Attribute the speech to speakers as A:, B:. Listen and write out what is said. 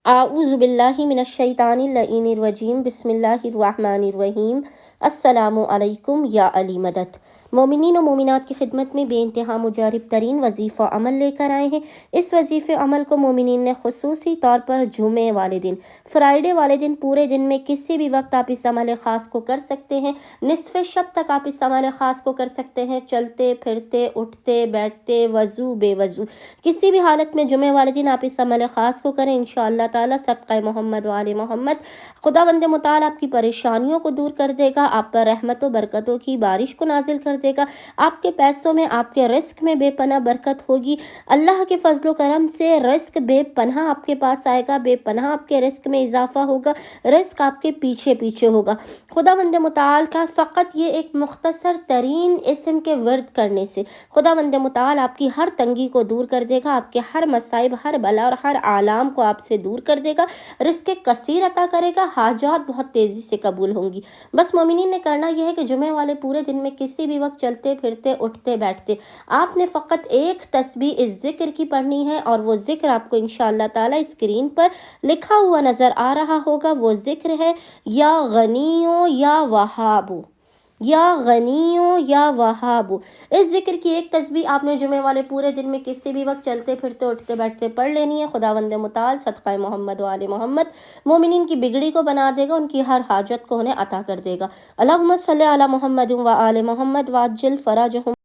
A: اعوذ باللہ من الشیطان اللعین الرجیم بسم اللہ الرحمن الرحیم السلام علیکم یا علی مدد۔ مومنین و مومنات کی خدمت میں بے انتہا مجرب ترین وظیفہ عمل لے کر آئے ہیں۔ اس وظیفے عمل کو مومنین نے خصوصی طور پر جمعے والے دن، فرائیڈے والے دن پورے دن میں کسی بھی وقت آپ اس عمل خاص کو کر سکتے ہیں۔ نصف شب تک آپ اس عمل خاص کو کر سکتے ہیں، چلتے پھرتے، اٹھتے بیٹھتے، وضو بے وضو، کسی بھی حالت میں جمعے والے دن آپ اس عمل خاص کو کریں انشاءاللہ تعالی صدقہ محمد و آل محمد۔ خداوند متعال آپ کی پریشانیوں کو دور کر دے گا، آپ پر رحمت و برکتوں کی بارش کو نازل کر دے گا، آپ کے پیسوں میں، آپ کے رزق میں بے پناہ برکت ہوگی۔ اللہ کے فضل و کرم سے رزق بے پناہ آپ کے پاس آئے گا، بے پناہ آپ کے رزق میں اضافہ ہوگا، رزق آپ کے پیچھے پیچھے ہوگا۔ خداوند متعال کا فقط یہ ایک مختصر ترین اسم کے ورد کرنے سے خداوند متعال آپ کی ہر تنگی کو دور کر دے گا، آپ کے ہر مصائب، ہر بلا اور ہر آلام کو آپ سے دور کر دے گا، رزق کثیر عطا کرے گا، حاجات بہت تیزی سے قبول ہوں گی۔ بس مومنین نے کرنا یہ ہے کہ جمعے والے پورے دن میں کسی بھی وقت چلتے پھرتے، اٹھتے بیٹھتے، آپ نے فقط ایک تسبیح اس ذکر کی پڑھنی ہے، اور وہ ذکر آپ کو انشاءاللہ تعالی اسکرین پر لکھا ہوا نظر آ رہا ہوگا۔ وہ ذکر ہے یا غنیو یا وہابو، یا غنیو یا وہابو۔ اس ذکر کی ایک تسبیح آپ نے جمعے والے پورے دن میں کسی بھی وقت چلتے پھرتے، اٹھتے بیٹھتے پڑھ لینی ہے۔ خداوند متعال صدقہ محمد و آل محمد مومنین کی بگڑی کو بنا دے گا، ان کی ہر حاجت کو انہیں عطا کر دے گا۔ اللہم صلی علی محمد و آل محمد وعجل فرجہم۔